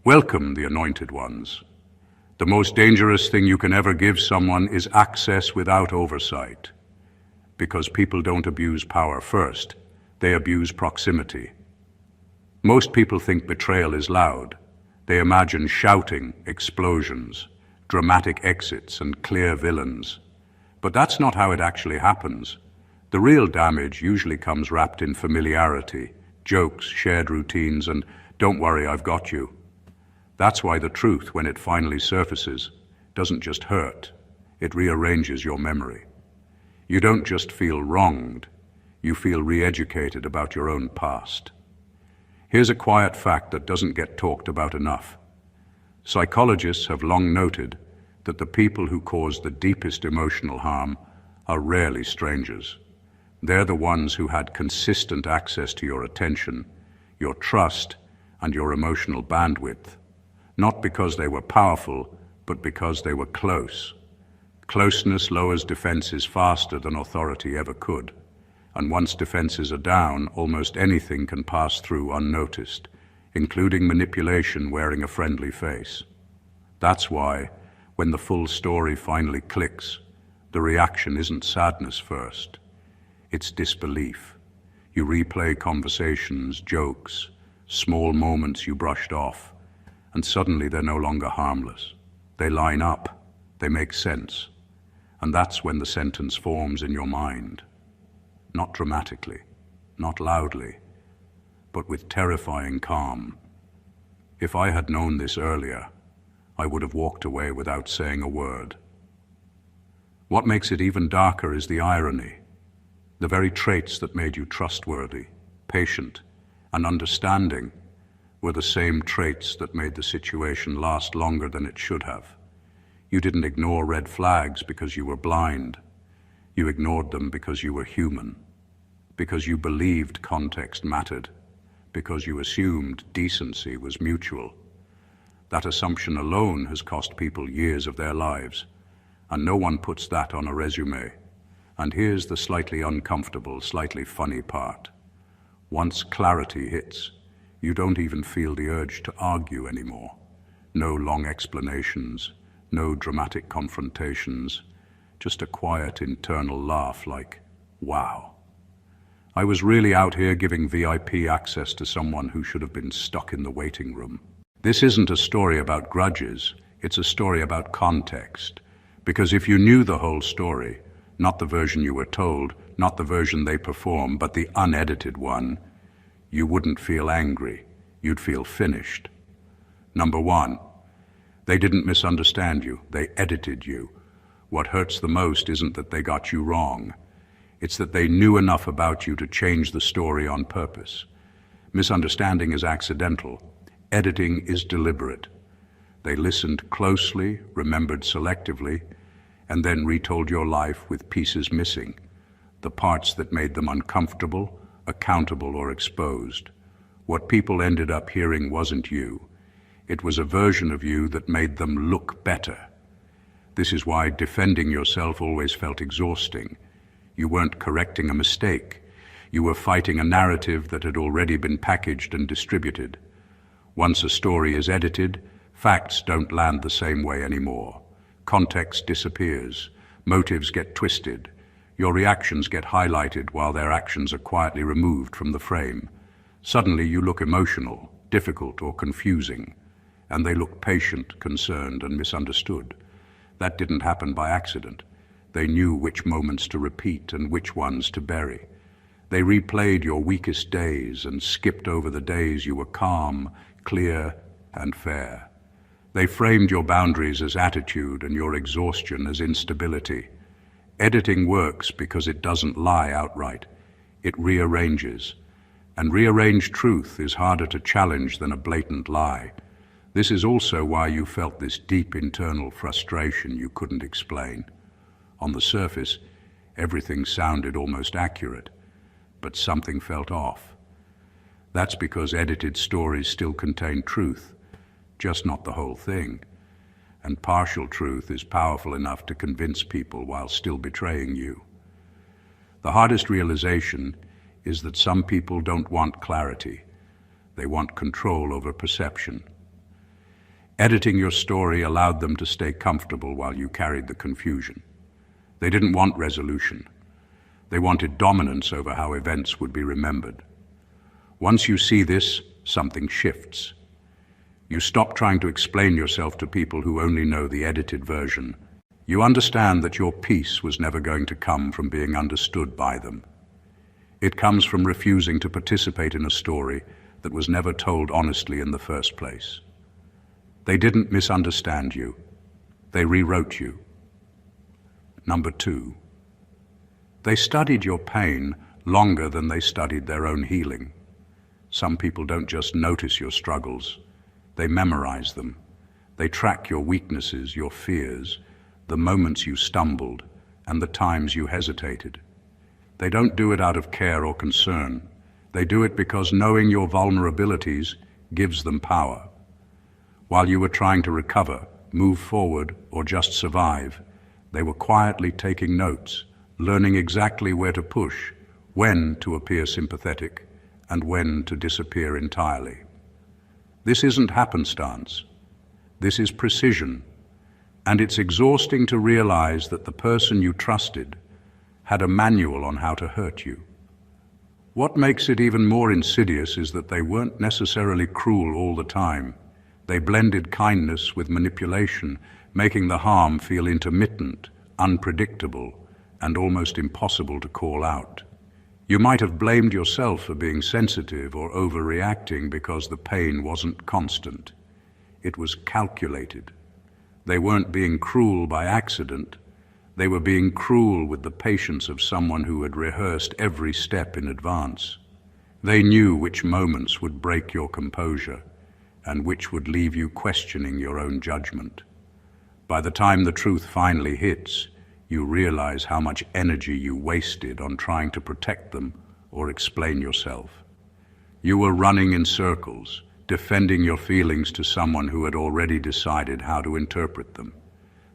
Welcome, the anointed ones. The most dangerous thing you can ever give someone is access without oversight. Because people don't abuse power first, they abuse proximity. Most people think betrayal is loud. They imagine shouting, explosions, dramatic exits, and clear villains. But that's not how it actually happens. The real damage usually comes wrapped in familiarity, jokes, shared routines, and "don't worry, I've got you." That's why the truth, when it finally surfaces, doesn't just hurt. It rearranges your memory. You don't just feel wronged, you feel re-educated about your own past. Here's a quiet fact that doesn't get talked about enough. Psychologists have long noted that the people who cause the deepest emotional harm are rarely strangers. They're the ones who had consistent access to your attention, your trust, and your emotional bandwidth. Not because they were powerful, but because they were close. Closeness lowers defenses faster than authority ever could. And once defenses are down, almost anything can pass through unnoticed, including manipulation wearing a friendly face. That's why, when the full story finally clicks, the reaction isn't sadness first. It's disbelief. You replay conversations, jokes, small moments you brushed off, and suddenly they're no longer harmless. They line up, they make sense, and that's when the sentence forms in your mind. Not dramatically, not loudly, but with terrifying calm. If I had known this earlier, I would have walked away without saying a word. What makes it even darker is the irony. The very traits that made you trustworthy, patient, and understanding were the same traits that made the situation last longer than it should have. You didn't ignore red flags because you were blind. You ignored them because you were human, because you believed context mattered, because you assumed decency was mutual. That assumption alone has cost people years of their lives, and no one puts that on a resume. And here's the slightly uncomfortable, slightly funny part. Once clarity hits, you don't even feel the urge to argue anymore. No long explanations, no dramatic confrontations, just a quiet internal laugh like, wow. I was really out here giving VIP access to someone who should have been stuck in the waiting room. This isn't a story about grudges, it's a story about context. Because if you knew the whole story, not the version you were told, not the version they perform, but the unedited one, you wouldn't feel angry, you'd feel finished. Number one, they didn't misunderstand you, they edited you. What hurts the most isn't that they got you wrong. It's that they knew enough about you to change the story on purpose. Misunderstanding is accidental. Editing is deliberate. They listened closely, remembered selectively, and then retold your life with pieces missing, the parts that made them uncomfortable, accountable, or exposed. What people ended up hearing wasn't you. It was a version of you that made them look better. This is why defending yourself always felt exhausting. You weren't correcting a mistake. You were fighting a narrative that had already been packaged and distributed. Once a story is edited, facts don't land the same way anymore. Context disappears. Motives get twisted. Your reactions get highlighted while their actions are quietly removed from the frame. Suddenly you look emotional, difficult, or confusing, and they look patient, concerned, and misunderstood. That didn't happen by accident. They knew which moments to repeat and which ones to bury. They replayed your weakest days and skipped over the days you were calm, clear, and fair. They framed your boundaries as attitude and your exhaustion as instability. Editing works because it doesn't lie outright. It rearranges. And rearranged truth is harder to challenge than a blatant lie. This is also why you felt this deep internal frustration you couldn't explain. On the surface, everything sounded almost accurate, but something felt off. That's because edited stories still contain truth, just not the whole thing. And partial truth is powerful enough to convince people while still betraying you. The hardest realization is that some people don't want clarity. They want control over perception. Editing your story allowed them to stay comfortable while you carried the confusion. They didn't want resolution. They wanted dominance over how events would be remembered. Once you see this, something shifts. You stop trying to explain yourself to people who only know the edited version. You understand that your peace was never going to come from being understood by them. It comes from refusing to participate in a story that was never told honestly in the first place. They didn't misunderstand you. They rewrote you. Number 2. They studied your pain longer than they studied their own healing. Some people don't just notice your struggles. They memorize them. They track your weaknesses, your fears, the moments you stumbled, and the times you hesitated. They don't do it out of care or concern. They do it because knowing your vulnerabilities gives them power. While you were trying to recover, move forward, or just survive, they were quietly taking notes, learning exactly where to push, when to appear sympathetic, and when to disappear entirely. This isn't happenstance. This is precision, and it's exhausting to realize that the person you trusted had a manual on how to hurt you. What makes it even more insidious is that they weren't necessarily cruel all the time. They blended kindness with manipulation, making the harm feel intermittent, unpredictable, and almost impossible to call out. You might have blamed yourself for being sensitive or overreacting because the pain wasn't constant. It was calculated. They weren't being cruel by accident. They were being cruel with the patience of someone who had rehearsed every step in advance. They knew which moments would break your composure and which would leave you questioning your own judgment. By the time the truth finally hits, you realize how much energy you wasted on trying to protect them or explain yourself. You were running in circles, defending your feelings to someone who had already decided how to interpret them.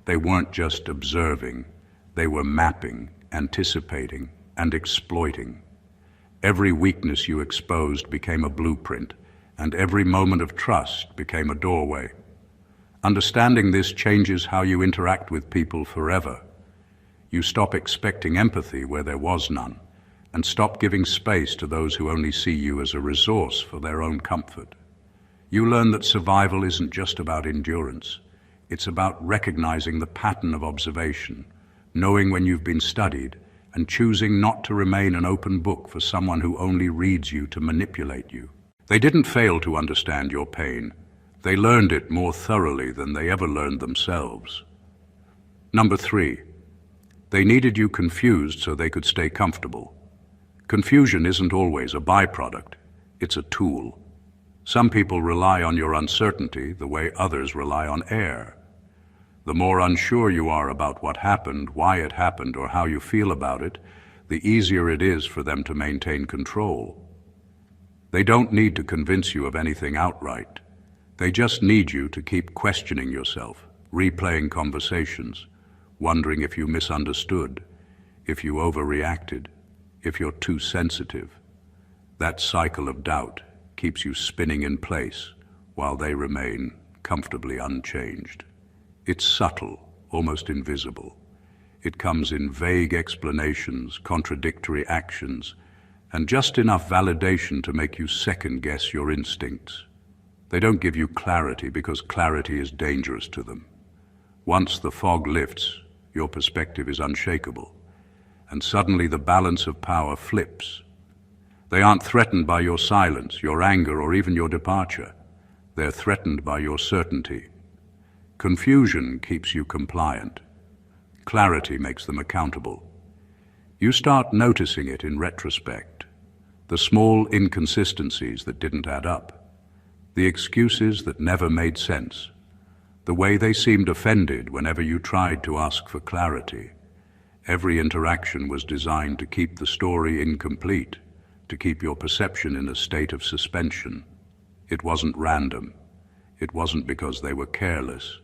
They weren't just observing, they were mapping, anticipating, and exploiting. Every weakness you exposed became a blueprint, and every moment of trust became a doorway. Understanding this changes how you interact with people forever. You stop expecting empathy where there was none, and stop giving space to those who only see you as a resource for their own comfort. You learn that survival isn't just about endurance. It's about recognizing the pattern of observation, knowing when you've been studied, and choosing not to remain an open book for someone who only reads you to manipulate you. They didn't fail to understand your pain. They learned it more thoroughly than they ever learned themselves. Number 3, they needed you confused so they could stay comfortable. Confusion isn't always a byproduct, it's a tool. Some people rely on your uncertainty the way others rely on air. The more unsure you are about what happened, why it happened, or how you feel about it, the easier it is for them to maintain control. They don't need to convince you of anything outright. They just need you to keep questioning yourself, replaying conversations, wondering if you misunderstood, if you overreacted, if you're too sensitive. That cycle of doubt keeps you spinning in place while they remain comfortably unchanged. It's subtle, almost invisible. It comes in vague explanations, contradictory actions, and just enough validation to make you second-guess your instincts. They don't give you clarity because clarity is dangerous to them. Once the fog lifts, your perspective is unshakable, and suddenly the balance of power flips. They aren't threatened by your silence, your anger, or even your departure. They're threatened by your certainty. Confusion keeps you compliant. Clarity makes them accountable. You start noticing it in retrospect. The small inconsistencies that didn't add up. The excuses that never made sense. The way they seemed offended whenever you tried to ask for clarity. Every interaction was designed to keep the story incomplete, to keep your perception in a state of suspension. It wasn't random. It wasn't because they were careless.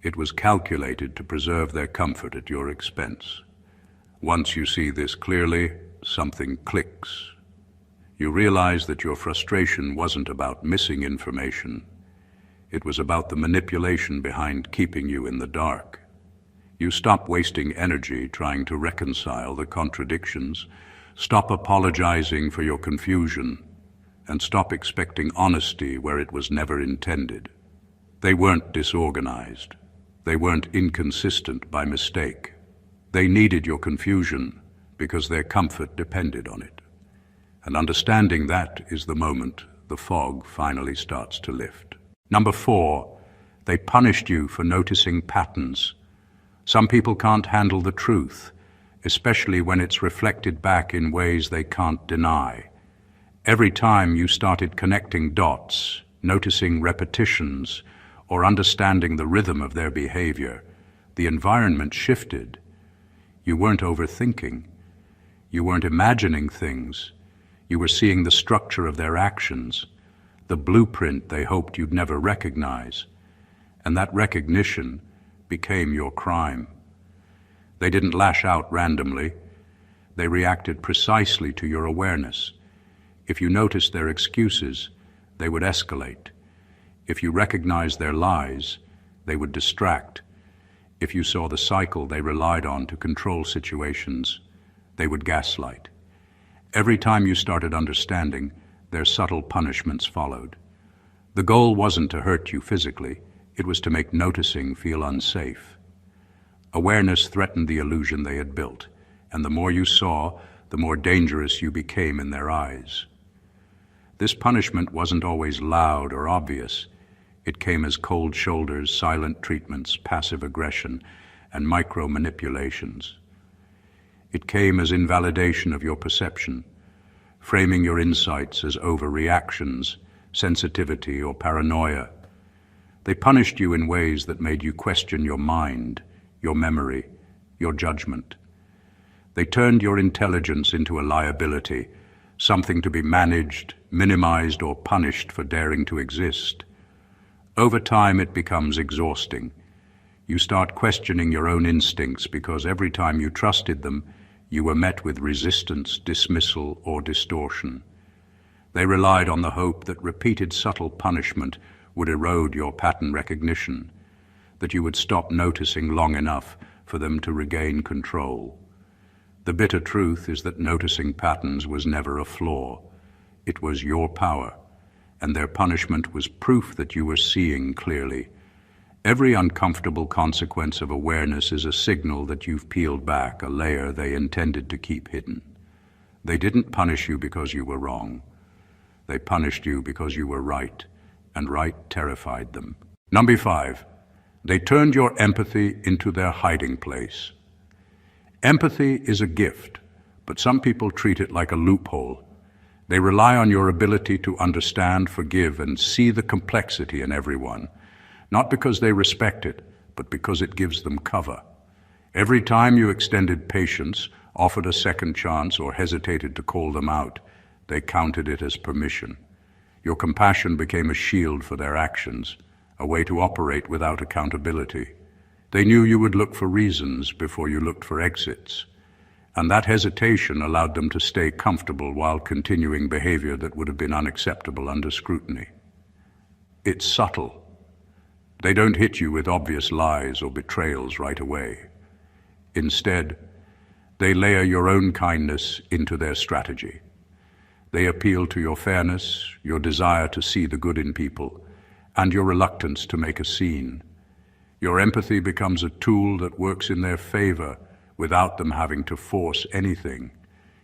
It was calculated to preserve their comfort at your expense. Once you see this clearly, something clicks. You realize that your frustration wasn't about missing information. It was about the manipulation behind keeping you in the dark. You stop wasting energy trying to reconcile the contradictions, stop apologizing for your confusion, and stop expecting honesty where it was never intended. They weren't disorganized. They weren't inconsistent by mistake. They needed your confusion because their comfort depended on it. And understanding that is the moment the fog finally starts to lift. Number 4, they punished you for noticing patterns. Some people can't handle the truth, especially when it's reflected back in ways they can't deny. Every time you started connecting dots, noticing repetitions, or understanding the rhythm of their behavior, the environment shifted. You weren't overthinking. You weren't imagining things. You were seeing the structure of their actions, the blueprint they hoped you'd never recognize, and that recognition became your crime. They didn't lash out randomly. They reacted precisely to your awareness. If you noticed their excuses, they would escalate. If you recognized their lies, they would distract. If you saw the cycle they relied on to control situations, they would gaslight. Every time you started understanding, their subtle punishments followed. The goal wasn't to hurt you physically, it was to make noticing feel unsafe. Awareness threatened the illusion they had built, and the more you saw, the more dangerous you became in their eyes. This punishment wasn't always loud or obvious. It came as cold shoulders, silent treatments, passive aggression, and micro-manipulations. It came as invalidation of your perception, framing your insights as overreactions, sensitivity, or paranoia. They punished you in ways that made you question your mind, your memory, your judgment. They turned your intelligence into a liability, something to be managed, minimized, or punished for daring to exist. Over time, it becomes exhausting. You start questioning your own instincts because every time you trusted them, you were met with resistance, dismissal, or distortion. They relied on the hope that repeated subtle punishment would erode your pattern recognition, that you would stop noticing long enough for them to regain control. The bitter truth is that noticing patterns was never a flaw. It was your power, and their punishment was proof that you were seeing clearly. Every uncomfortable consequence of awareness is a signal that you've peeled back a layer they intended to keep hidden. They didn't punish you because you were wrong. They punished you because you were right, and right terrified them. Number 5, they turned your empathy into their hiding place. Empathy is a gift, but some people treat it like a loophole. They rely on your ability to understand, forgive, and see the complexity in everyone, not because they respect it, but because it gives them cover. Every time you extended patience, offered a second chance, or hesitated to call them out, they counted it as permission. Your compassion became a shield for their actions, a way to operate without accountability. They knew you would look for reasons before you looked for exits, and that hesitation allowed them to stay comfortable while continuing behavior that would have been unacceptable under scrutiny. It's subtle. They don't hit you with obvious lies or betrayals right away. Instead, they layer your own kindness into their strategy. They appeal to your fairness, your desire to see the good in people, and your reluctance to make a scene. Your empathy becomes a tool that works in their favor without them having to force anything.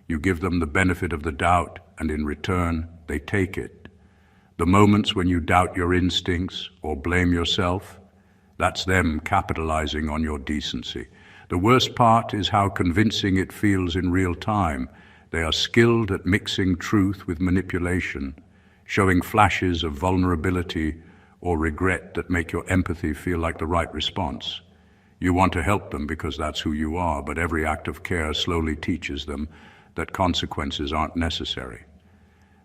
You give them the benefit of the doubt, and in return, they take it. The moments when you doubt your instincts or blame yourself, that's them capitalizing on your decency. The worst part is how convincing it feels in real time. They are skilled at mixing truth with manipulation, showing flashes of vulnerability or regret that make your empathy feel like the right response. You want to help them because that's who you are, but every act of care slowly teaches them that consequences aren't necessary.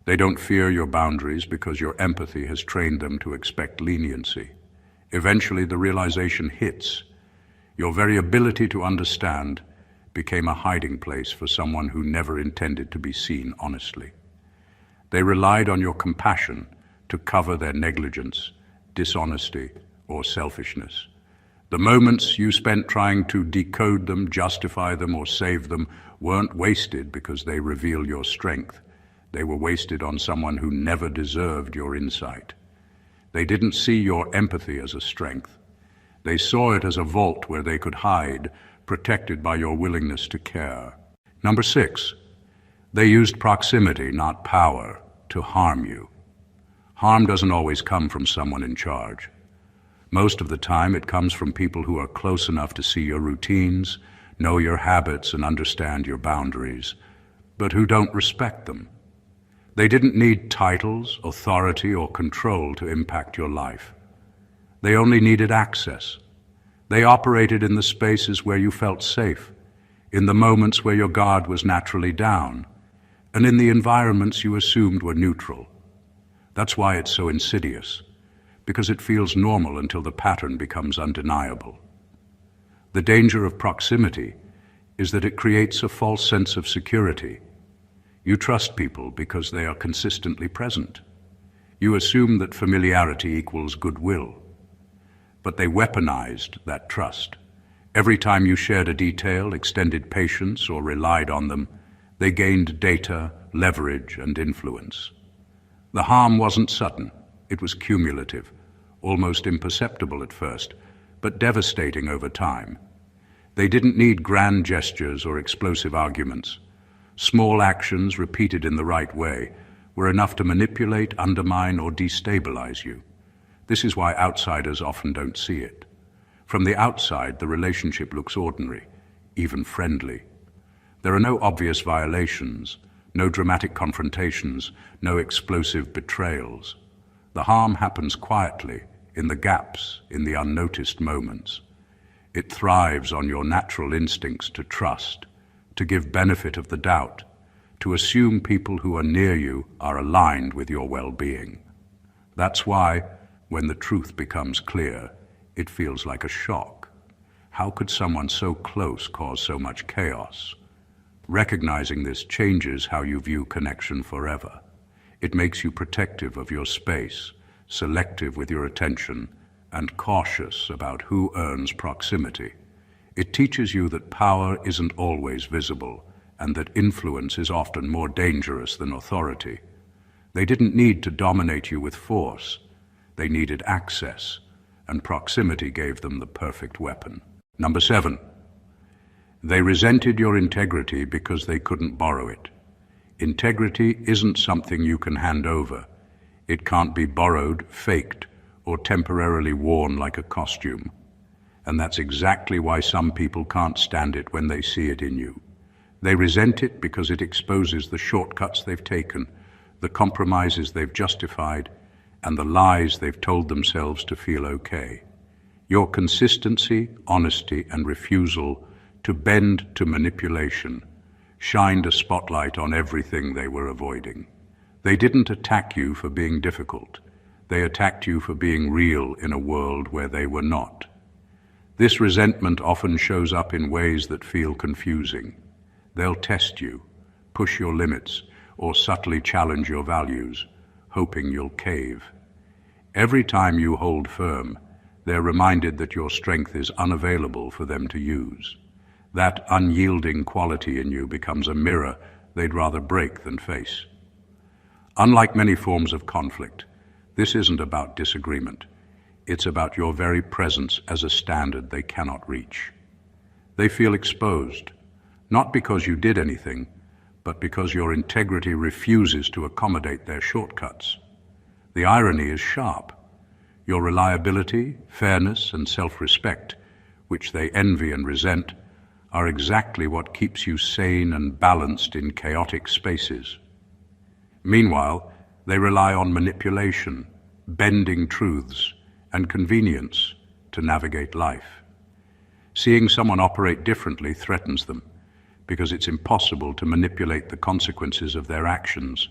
They don't fear your boundaries because your empathy has trained them to expect leniency. Eventually, the realization hits. Your very ability to understand became a hiding place for someone who never intended to be seen honestly. They relied on your compassion to cover their negligence, dishonesty, or selfishness. The moments you spent trying to decode them, justify them, or save them weren't wasted because they reveal your strength. They were wasted on someone who never deserved your insight. They didn't see your empathy as a strength. They saw it as a vault where they could hide, protected by your willingness to care. Number 6, they used proximity, not power, to harm you. Harm doesn't always come from someone in charge. Most of the time, it comes from people who are close enough to see your routines, know your habits, and understand your boundaries, but who don't respect them. They didn't need titles, authority, or control to impact your life. They only needed access. They operated in the spaces where you felt safe, in the moments where your guard was naturally down, and in the environments you assumed were neutral. That's why it's so insidious, because it feels normal until the pattern becomes undeniable. The danger of proximity is that it creates a false sense of security. You trust people because they are consistently present. You assume that familiarity equals goodwill. But they weaponized that trust. Every time you shared a detail, extended patience, or relied on them, they gained data, leverage, and influence. The harm wasn't sudden. It was cumulative, almost imperceptible at first, but devastating over time. They didn't need grand gestures or explosive arguments. Small actions repeated in the right way were enough to manipulate, undermine, or destabilize you. This is why outsiders often don't see it. From the outside, the relationship looks ordinary, even friendly. There are no obvious violations, no dramatic confrontations, no explosive betrayals. The harm happens quietly, in the gaps, in the unnoticed moments. It thrives on your natural instincts to trust, to give benefit of the doubt, to assume people who are near you are aligned with your well-being. That's why, when the truth becomes clear, it feels like a shock. How could someone so close cause so much chaos? Recognizing this changes how you view connection forever. It makes you protective of your space, selective with your attention, and cautious about who earns proximity. It teaches you that power isn't always visible, and that influence is often more dangerous than authority. They didn't need to dominate you with force. They needed access, and proximity gave them the perfect weapon. Number 7, they resented your integrity because they couldn't borrow it. Integrity isn't something you can hand over. It can't be borrowed, faked, or temporarily worn like a costume. And that's exactly why some people can't stand it when they see it in you. They resent it because it exposes the shortcuts they've taken, the compromises they've justified, and the lies they've told themselves to feel okay. Your consistency, honesty, and refusal to bend to manipulation shined a spotlight on everything they were avoiding. They didn't attack you for being difficult. They attacked you for being real in a world where they were not. This resentment often shows up in ways that feel confusing. They'll test you, push your limits, or subtly challenge your values, hoping you'll cave. Every time you hold firm, they're reminded that your strength is unavailable for them to use. That unyielding quality in you becomes a mirror they'd rather break than face. Unlike many forms of conflict, this isn't about disagreement. It's about your very presence as a standard they cannot reach. They feel exposed, not because you did anything, but because your integrity refuses to accommodate their shortcuts. The irony is sharp. Your reliability, fairness, and self-respect, which they envy and resent, are exactly what keeps you sane and balanced in chaotic spaces. Meanwhile, they rely on manipulation, bending truths, and convenience to navigate life. Seeing someone operate differently threatens them, because it's impossible to manipulate the consequences of their actions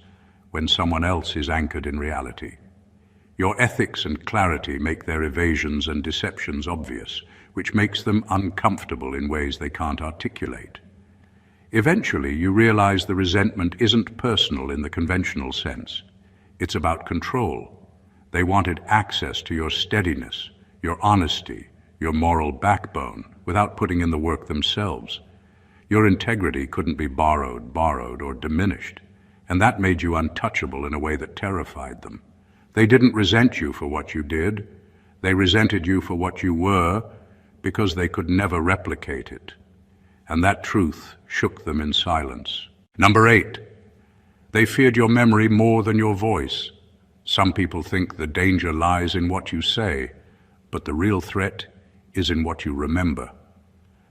when someone else is anchored in reality. Your ethics and clarity make their evasions and deceptions obvious, which makes them uncomfortable in ways they can't articulate. Eventually, you realize the resentment isn't personal in the conventional sense. It's about control. They wanted access to your steadiness, your honesty, your moral backbone, without putting in the work themselves. Your integrity couldn't be borrowed, or diminished, and that made you untouchable in a way that terrified them. They didn't resent you for what you did. They resented you for what you were, because they could never replicate it. And that truth shook them in silence. Number 8, they feared your memory more than your voice. Some people think the danger lies in what you say, but the real threat is in what you remember.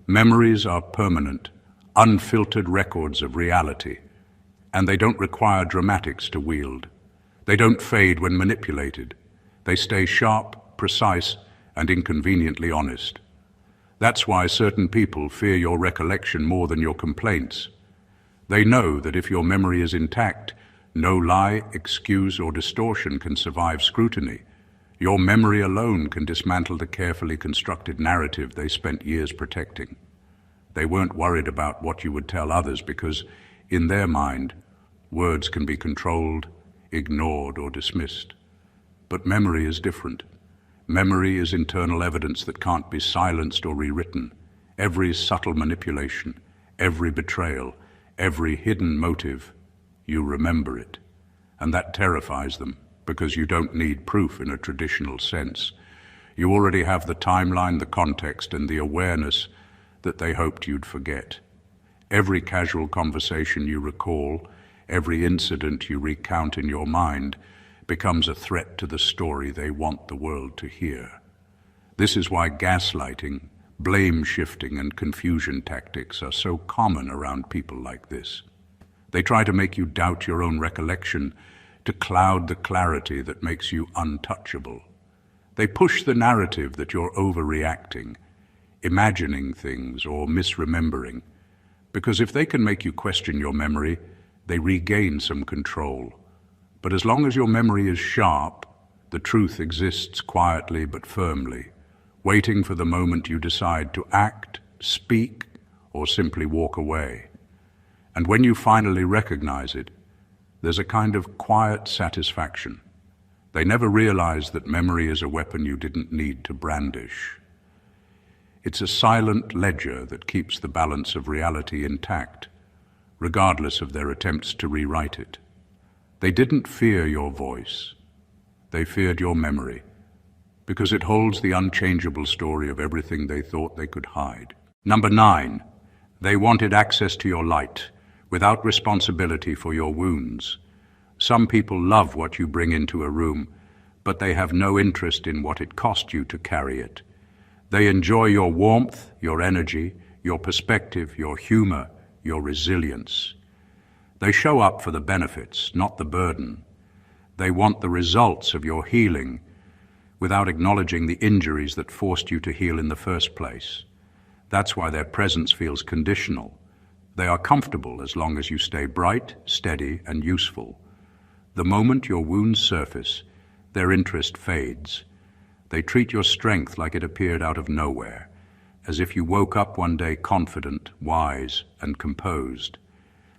Memories are permanent, unfiltered records of reality, and they don't require dramatics to wield. They don't fade when manipulated. They stay sharp, precise, and inconveniently honest. That's why certain people fear your recollection more than your complaints. They know that if your memory is intact, no lie, excuse, or distortion can survive scrutiny. Your memory alone can dismantle the carefully constructed narrative they spent years protecting. They weren't worried about what you would tell others because, in their mind, words can be controlled, ignored, or dismissed. But memory is different. Memory is internal evidence that can't be silenced or rewritten. Every subtle manipulation, every betrayal, every hidden motive, you remember it. And that terrifies them, because you don't need proof in a traditional sense. You already have the timeline, the context, and the awareness that they hoped you'd forget. Every casual conversation you recall, every incident you recount in your mind, becomes a threat to the story they want the world to hear. This is why gaslighting, blame shifting, and confusion tactics are so common around people like this. They try to make you doubt your own recollection, to cloud the clarity that makes you untouchable. They push the narrative that you're overreacting, imagining things, or misremembering, because if they can make you question your memory, they regain some control. But as long as your memory is sharp, the truth exists quietly but firmly, waiting for the moment you decide to act, speak, or simply walk away. And when you finally recognize it, there's a kind of quiet satisfaction. They never realize that memory is a weapon you didn't need to brandish. It's a silent ledger that keeps the balance of reality intact, regardless of their attempts to rewrite it. They didn't fear your voice. They feared your memory, because it holds the unchangeable story of everything they thought they could hide. Number 9, they wanted access to your light, without responsibility for your wounds. Some people love what you bring into a room, but they have no interest in what it cost you to carry it. They enjoy your warmth, your energy, your perspective, your humor, your resilience. They show up for the benefits, not the burden. They want the results of your healing without acknowledging the injuries that forced you to heal in the first place. That's why their presence feels conditional. They are comfortable as long as you stay bright, steady, and useful. The moment your wounds surface, their interest fades. They treat your strength like it appeared out of nowhere, as if you woke up one day confident, wise, and composed.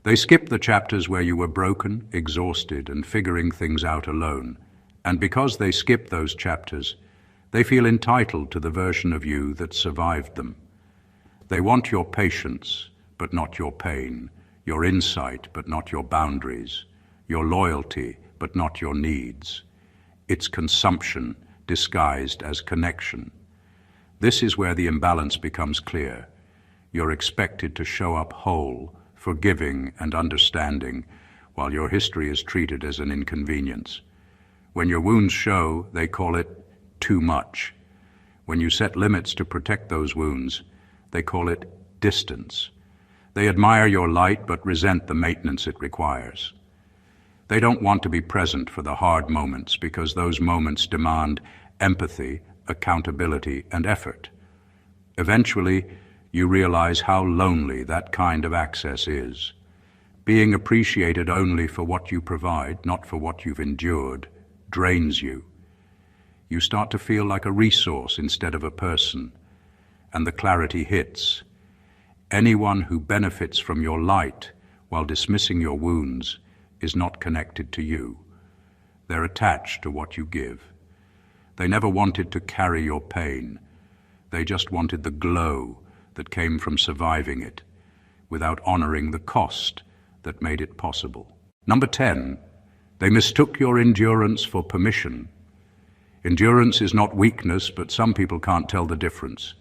They skip the chapters where you were broken, exhausted, and figuring things out alone. And because they skip those chapters, they feel entitled to the version of you that survived them. They want your patience, but not your pain, your insight, but not your boundaries, your loyalty, but not your needs. It's consumption disguised as connection. This is where the imbalance becomes clear. You're expected to show up whole, forgiving, and understanding, while your history is treated as an inconvenience. When your wounds show, they call it too much. When you set limits to protect those wounds, they call it distance. They admire your light but resent the maintenance it requires. They don't want to be present for the hard moments because those moments demand empathy, accountability, and effort. Eventually, you realize how lonely that kind of access is. Being appreciated only for what you provide, not for what you've endured, drains you. You start to feel like a resource instead of a person, and the clarity hits. Anyone who benefits from your light while dismissing your wounds is not connected to you. They're attached to what you give. They never wanted to carry your pain. They just wanted the glow that came from surviving it, without honoring the cost that made it possible. Number 10, they mistook your endurance for permission. Endurance is not weakness, but some people can't tell the difference.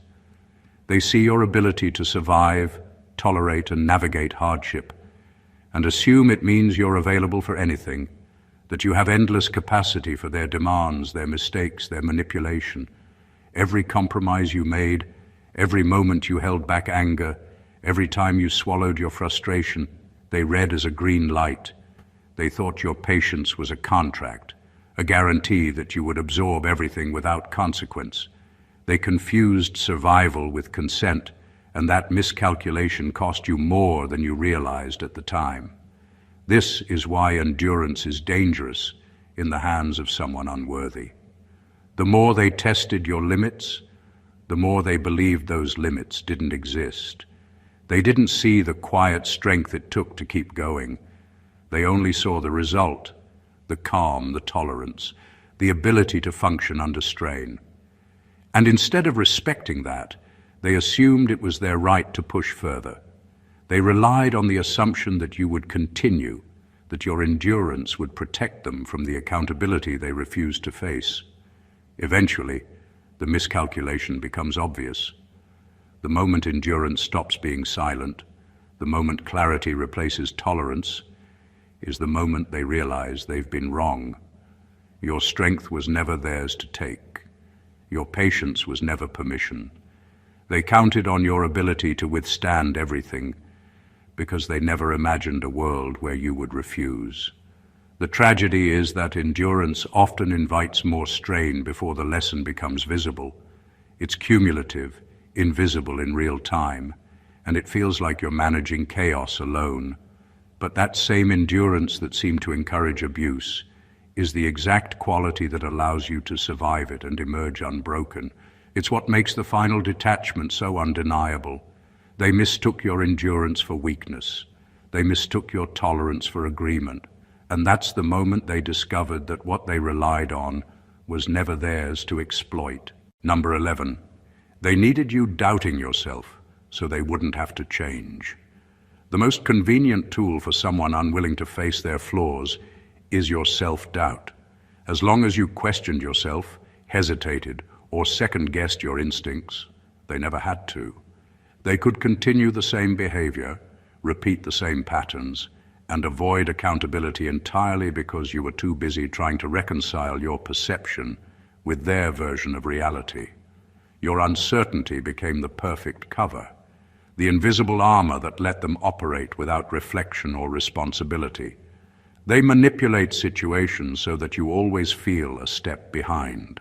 They see your ability to survive, tolerate, and navigate hardship, and assume it means you're available for anything, that you have endless capacity for their demands, their mistakes, their manipulation. Every compromise you made, every moment you held back anger, every time you swallowed your frustration, they read as a green light. They thought your patience was a contract, a guarantee that you would absorb everything without consequence. They confused survival with consent, and that miscalculation cost you more than you realized at the time. This is why endurance is dangerous in the hands of someone unworthy. The more they tested your limits, the more they believed those limits didn't exist. They didn't see the quiet strength it took to keep going. They only saw the result, the calm, the tolerance, the ability to function under strain. And instead of respecting that, they assumed it was their right to push further. They relied on the assumption that you would continue, that your endurance would protect them from the accountability they refused to face. Eventually, the miscalculation becomes obvious. The moment endurance stops being silent, the moment clarity replaces tolerance, is the moment they realize they've been wrong. Your strength was never theirs to take. Your patience was never permission. They counted on your ability to withstand everything, because they never imagined a world where you would refuse. The tragedy is that endurance often invites more strain before the lesson becomes visible. It's cumulative, invisible in real time, and it feels like you're managing chaos alone. But that same endurance that seemed to encourage abuse is the exact quality that allows you to survive it and emerge unbroken. It's what makes the final detachment so undeniable. They mistook your endurance for weakness. They mistook your tolerance for agreement. And that's the moment they discovered that what they relied on was never theirs to exploit. Number 11, they needed you doubting yourself so they wouldn't have to change. The most convenient tool for someone unwilling to face their flaws is your self-doubt. As long as you questioned yourself, hesitated, or second-guessed your instincts, they never had to. They could continue the same behavior, repeat the same patterns, and avoid accountability entirely because you were too busy trying to reconcile your perception with their version of reality. Your uncertainty became the perfect cover, the invisible armor that let them operate without reflection or responsibility. They manipulate situations so that you always feel a step behind.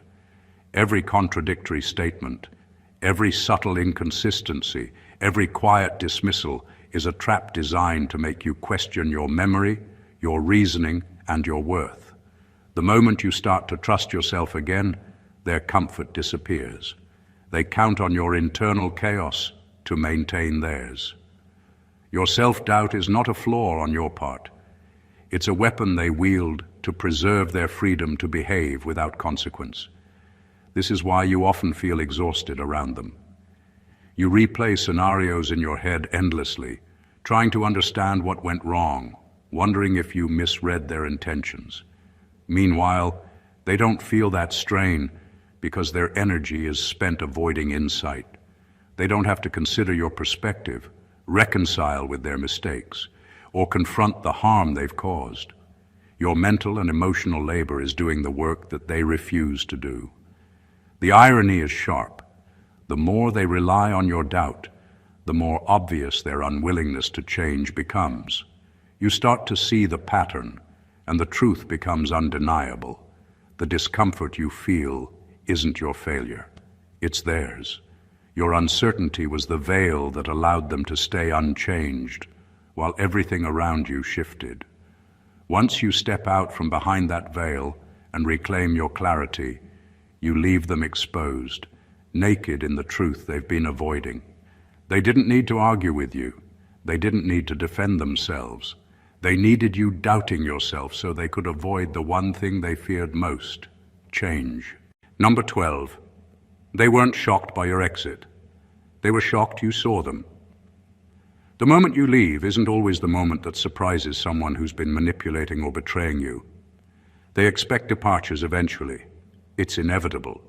Every contradictory statement, every subtle inconsistency, every quiet dismissal is a trap designed to make you question your memory, your reasoning, and your worth. The moment you start to trust yourself again, their comfort disappears. They count on your internal chaos to maintain theirs. Your self-doubt is not a flaw on your part. It's a weapon they wield to preserve their freedom to behave without consequence. This is why you often feel exhausted around them. You replay scenarios in your head endlessly, trying to understand what went wrong, wondering if you misread their intentions. Meanwhile, they don't feel that strain because their energy is spent avoiding insight. They don't have to consider your perspective, reconcile with their mistakes, or confront the harm they've caused. Your mental and emotional labor is doing the work that they refuse to do. The irony is sharp. The more they rely on your doubt, the more obvious their unwillingness to change becomes. You start to see the pattern, and the truth becomes undeniable. The discomfort you feel isn't your failure. It's theirs. Your uncertainty was the veil that allowed them to stay unchanged, while everything around you shifted. Once you step out from behind that veil and reclaim your clarity, you leave them exposed, naked in the truth they've been avoiding. They didn't need to argue with you. They didn't need to defend themselves. They needed you doubting yourself so they could avoid the one thing they feared most: change. Number 12. They weren't shocked by your exit. They were shocked you saw them. The moment you leave isn't always the moment that surprises someone who's been manipulating or betraying you. They expect departures eventually. It's inevitable.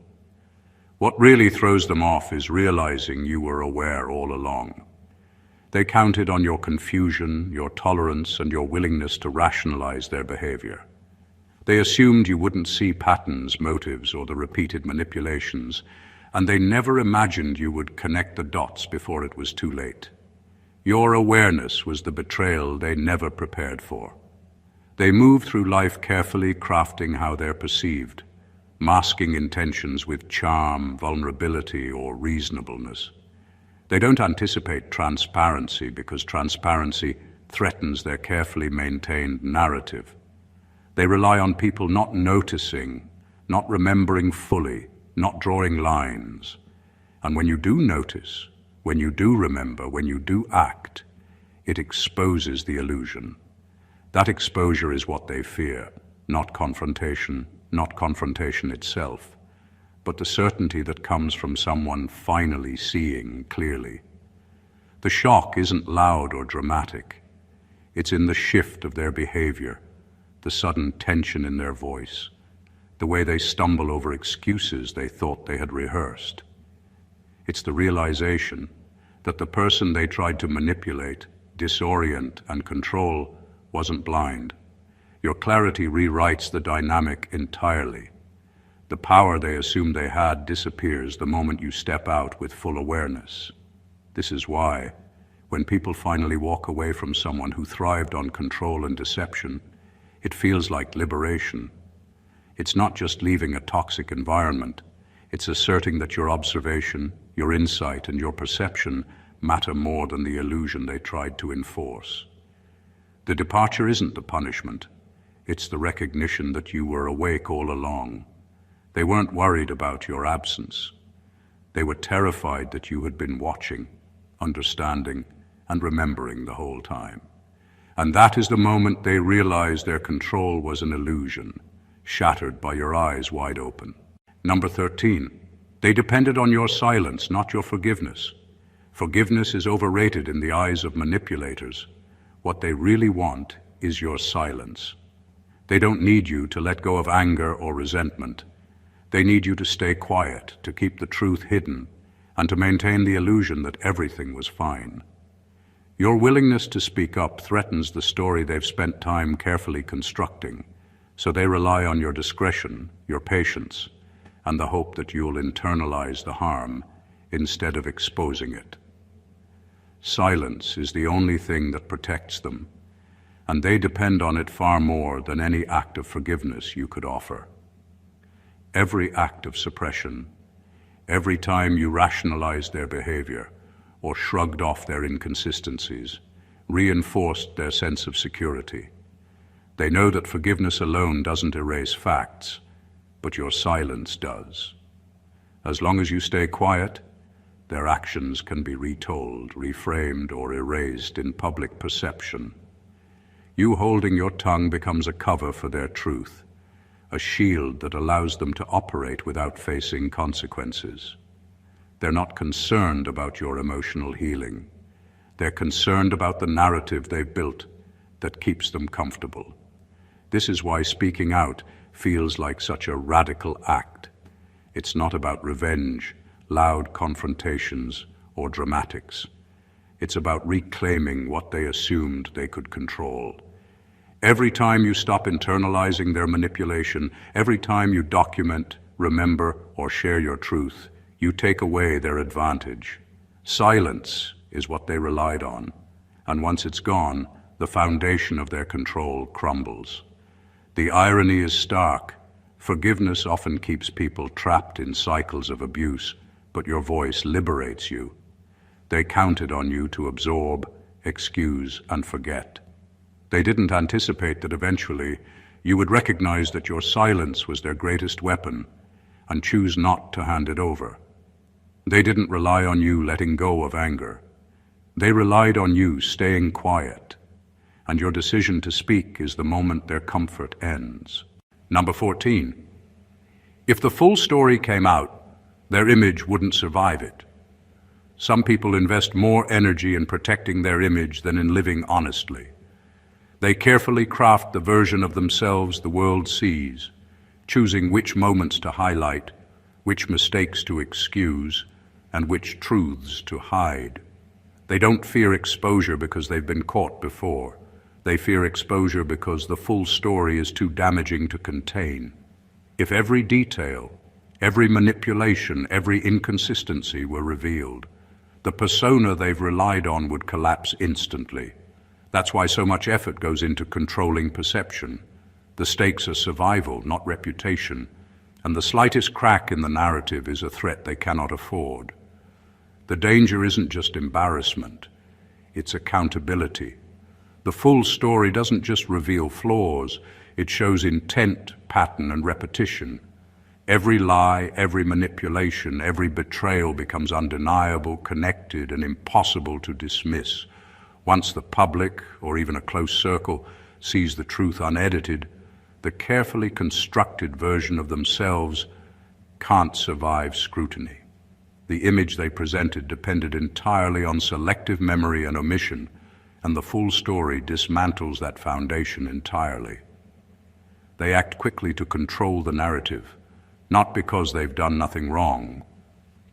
What really throws them off is realizing you were aware all along. They counted on your confusion, your tolerance, and your willingness to rationalize their behavior. They assumed you wouldn't see patterns, motives, or the repeated manipulations, and they never imagined you would connect the dots before it was too late. Your awareness was the betrayal they never prepared for. They move through life carefully crafting how they're perceived, masking intentions with charm, vulnerability, or reasonableness. They don't anticipate transparency because transparency threatens their carefully maintained narrative. They rely on people not noticing, not remembering fully, not drawing lines. And when you do notice, when you do remember, when you do act, it exposes the illusion. That exposure is what they fear, not confrontation itself, but the certainty that comes from someone finally seeing clearly. The shock isn't loud or dramatic. It's in the shift of their behavior, the sudden tension in their voice, the way they stumble over excuses they thought they had rehearsed. It's the realization that the person they tried to manipulate, disorient, and control wasn't blind. Your clarity rewrites the dynamic entirely. The power they assumed they had disappears the moment you step out with full awareness. This is why, when people finally walk away from someone who thrived on control and deception, it feels like liberation. It's not just leaving a toxic environment. It's asserting that your observation, your insight, and your perception matter more than the illusion they tried to enforce. The departure isn't the punishment. It's the recognition that you were awake all along. They weren't worried about your absence. They were terrified that you had been watching, understanding, and remembering the whole time. And that is the moment they realized their control was an illusion, shattered by your eyes wide open. Number 13. They depended on your silence, not your forgiveness. Forgiveness is overrated in the eyes of manipulators. What they really want is your silence. They don't need you to let go of anger or resentment. They need you to stay quiet, to keep the truth hidden, and to maintain the illusion that everything was fine. Your willingness to speak up threatens the story they've spent time carefully constructing, so they rely on your discretion, your patience, and the hope that you'll internalize the harm instead of exposing it. Silence is the only thing that protects them, and they depend on it far more than any act of forgiveness you could offer. Every act of suppression, every time you rationalized their behavior or shrugged off their inconsistencies, reinforced their sense of security. They know that forgiveness alone doesn't erase facts, but your silence does. As long as you stay quiet, their actions can be retold, reframed, or erased in public perception. You holding your tongue becomes a cover for their truth, a shield that allows them to operate without facing consequences. They're not concerned about your emotional healing. They're concerned about the narrative they've built that keeps them comfortable. This is why speaking out feels like such a radical act. It's not about revenge, loud confrontations, or dramatics. It's about reclaiming what they assumed they could control. Every time you stop internalizing their manipulation, every time you document, remember, or share your truth, you take away their advantage. Silence is what they relied on, and once it's gone, the foundation of their control crumbles. The irony is stark. Forgiveness often keeps people trapped in cycles of abuse, but your voice liberates you. They counted on you to absorb, excuse, and forget. They didn't anticipate that eventually you would recognize that your silence was their greatest weapon and choose not to hand it over. They didn't rely on you letting go of anger. They relied on you staying quiet. and your decision to speak is the moment their comfort ends. Number 14. If the full story came out, their image wouldn't survive it. Some people invest more energy in protecting their image than in living honestly. They carefully craft the version of themselves the world sees, choosing which moments to highlight, which mistakes to excuse, and which truths to hide. They don't fear exposure because they've been caught before. They fear exposure because the full story is too damaging to contain. If every detail, every manipulation, every inconsistency were revealed, the persona they've relied on would collapse instantly. That's why so much effort goes into controlling perception. The stakes are survival, not reputation, and the slightest crack in the narrative is a threat they cannot afford. The danger isn't just embarrassment, it's accountability. The full story doesn't just reveal flaws, it shows intent, pattern, and repetition. Every lie, every manipulation, every betrayal becomes undeniable, connected, and impossible to dismiss. Once the public, or even a close circle, sees the truth unedited, the carefully constructed version of themselves can't survive scrutiny. The image they presented depended entirely on selective memory and omission, and the full story dismantles that foundation entirely. They act quickly to control the narrative, not because they've done nothing wrong,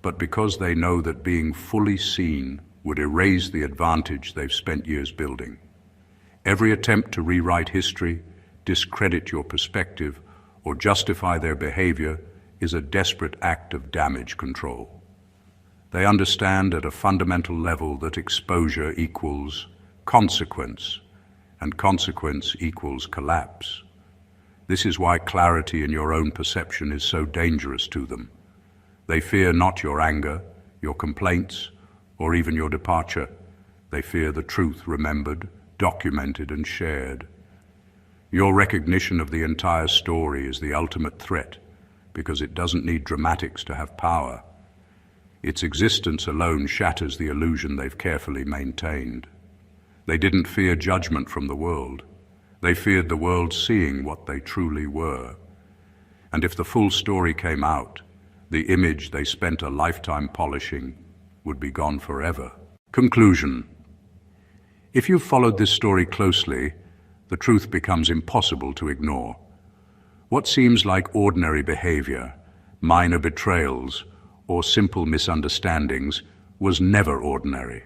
but because they know that being fully seen would erase the advantage they've spent years building. Every attempt to rewrite history, discredit your perspective, or justify their behavior is a desperate act of damage control. They understand at a fundamental level that exposure equals consequence, and consequence equals collapse. This is why clarity in your own perception is so dangerous to them. They fear not your anger, your complaints, or even your departure. They fear the truth remembered, documented, and shared. Your recognition of the entire story is the ultimate threat, because it doesn't need dramatics to have power. Its existence alone shatters the illusion they've carefully maintained. They didn't fear judgment from the world. They feared the world seeing what they truly were. And if the full story came out, the image they spent a lifetime polishing would be gone forever. Conclusion. If you've followed this story closely, the truth becomes impossible to ignore. What seems like ordinary behavior, minor betrayals, or simple misunderstandings was never ordinary.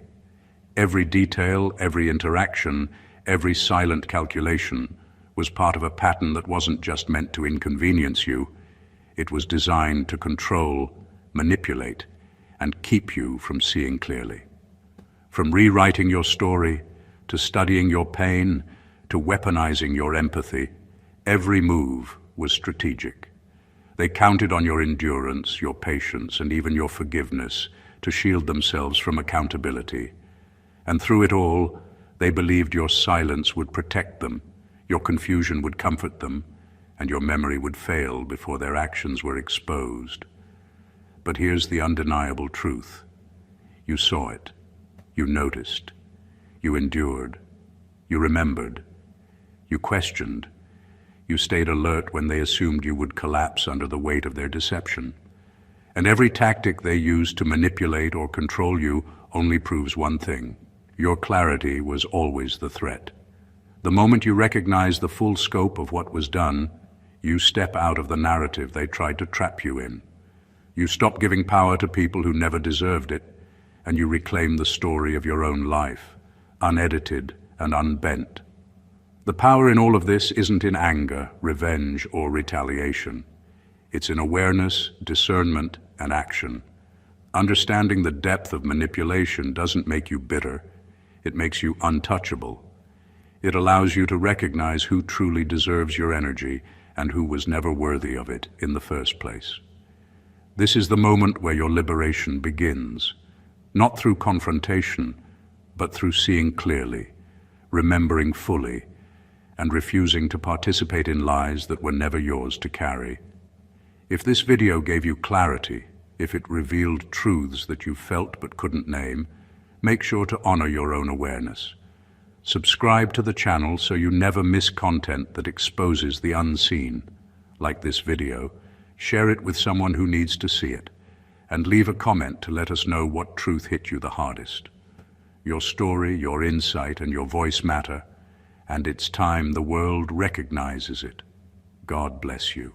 Every detail, every interaction, every silent calculation was part of a pattern that wasn't just meant to inconvenience you. It was designed to control, manipulate, and keep you from seeing clearly. From rewriting your story, to studying your pain, to weaponizing your empathy, every move was strategic. They counted on your endurance, your patience, and even your forgiveness to shield themselves from accountability. And through it all, they believed your silence would protect them, your confusion would comfort them, and your memory would fail before their actions were exposed. But here's the undeniable truth. You saw it. You noticed. You endured. You remembered. You questioned. You stayed alert when they assumed you would collapse under the weight of their deception. And every tactic they used to manipulate or control you only proves one thing. Your clarity was always the threat. The moment you recognize the full scope of what was done, you step out of the narrative they tried to trap you in. You stop giving power to people who never deserved it, and you reclaim the story of your own life, unedited and unbent. The power in all of this isn't in anger, revenge, or retaliation. It's in awareness, discernment, and action. Understanding the depth of manipulation doesn't make you bitter. It makes you untouchable. It allows you to recognize who truly deserves your energy and who was never worthy of it in the first place. This is the moment where your liberation begins, not through confrontation, but through seeing clearly, remembering fully, and refusing to participate in lies that were never yours to carry. If this video gave you clarity, if it revealed truths that you felt but couldn't name, make sure to honor your own awareness. Subscribe to the channel so you never miss content that exposes the unseen. Like this video, share it with someone who needs to see it, and leave a comment to let us know what truth hit you the hardest. Your story, your insight, and your voice matter, and it's time the world recognizes it. God bless you.